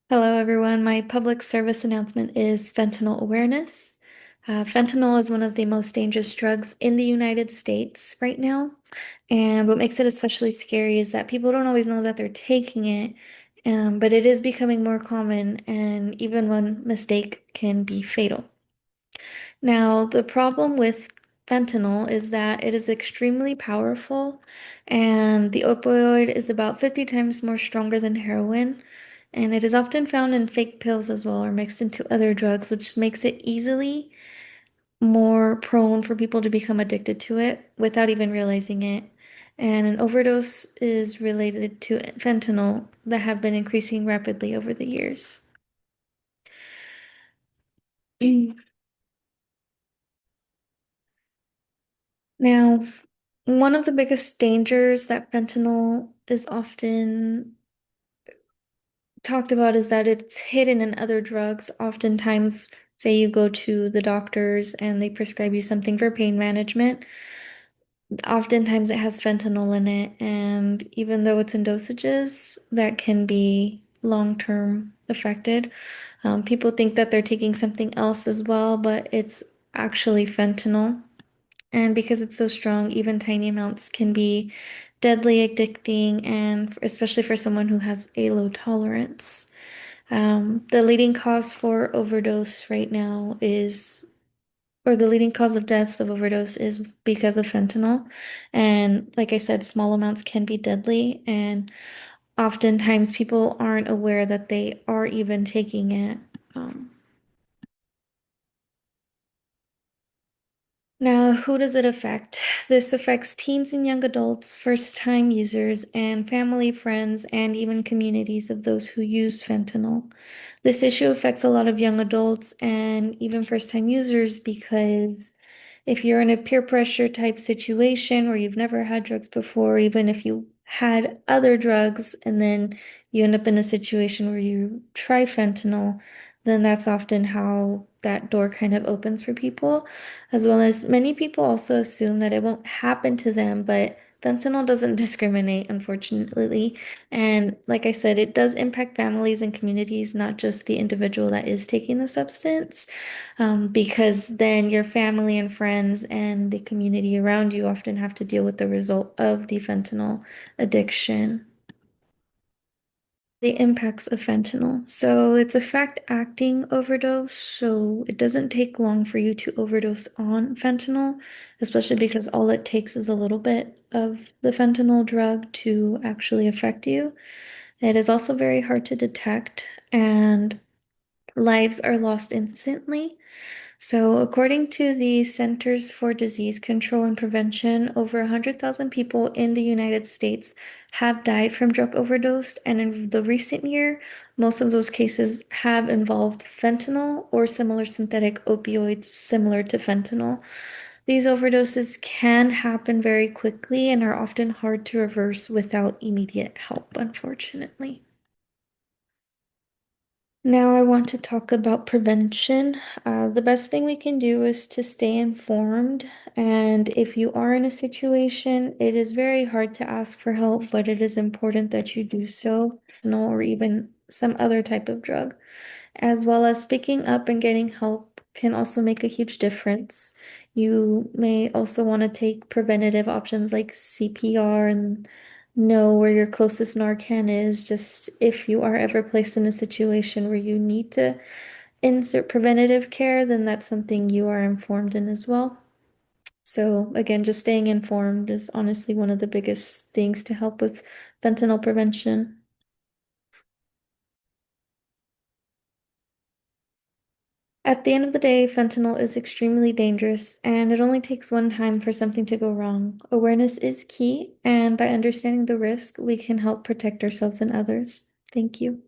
Hello, everyone. My public service announcement is fentanyl awareness. Fentanyl is one of the most dangerous drugs in the United States right now. And what makes it especially scary is that people don't always know that they're taking it, but it is becoming more common, and even one mistake can be fatal. Now, the problem with fentanyl is that it is extremely powerful, and the opioid is about 50 times more stronger than heroin. And it is often found in fake pills as well, or mixed into other drugs, which makes it easily more prone for people to become addicted to it without even realizing it. And an overdose is related to fentanyl that have been increasing rapidly over the years. Now, one of the biggest dangers that fentanyl is often talked about is that it's hidden in other drugs. Oftentimes, say you go to the doctors and they prescribe you something for pain management. Oftentimes, it has fentanyl in it, and even though it's in dosages that can be long-term affected, people think that they're taking something else as well, but it's actually fentanyl. And because it's so strong, even tiny amounts can be deadly addicting, and especially for someone who has a low tolerance. The leading cause for overdose right now is, or the leading cause of deaths of overdose is because of fentanyl. And like I said, small amounts can be deadly, and oftentimes people aren't aware that they are even taking it. Um, Now, who does it affect? This affects teens and young adults, first-time users, and family, friends, and even communities of those who use fentanyl. This issue affects a lot of young adults and even first-time users because if you're in a peer pressure type situation where you've never had drugs before, even if you had other drugs and then you end up in a situation where you try fentanyl, then that's often how that door kind of opens for people. As well as many people also assume that it won't happen to them, but fentanyl doesn't discriminate, unfortunately. And like I said, it does impact families and communities, not just the individual that is taking the substance, because then your family and friends and the community around you often have to deal with the result of the fentanyl addiction. The impacts of fentanyl. So it's a fast-acting overdose, so it doesn't take long for you to overdose on fentanyl, especially because all it takes is a little bit of the fentanyl drug to actually affect you. It is also very hard to detect, and lives are lost instantly. So, according to the Centers for Disease Control and Prevention, over 100,000 people in the United States have died from drug overdose, and in the recent year, most of those cases have involved fentanyl or similar synthetic opioids similar to fentanyl. These overdoses can happen very quickly and are often hard to reverse without immediate help, unfortunately. Now, I want to talk about prevention. The best thing we can do is to stay informed. And if you are in a situation, it is very hard to ask for help, but it is important that you do so, no, or even some other type of drug, as well as speaking up and getting help can also make a huge difference. You may also want to take preventative options like CPR and know where your closest Narcan is, just if you are ever placed in a situation where you need to insert preventative care, then that's something you are informed in as well. So again, just staying informed is honestly one of the biggest things to help with fentanyl prevention. At the end of the day, fentanyl is extremely dangerous, and it only takes one time for something to go wrong. Awareness is key, and by understanding the risk, we can help protect ourselves and others. Thank you.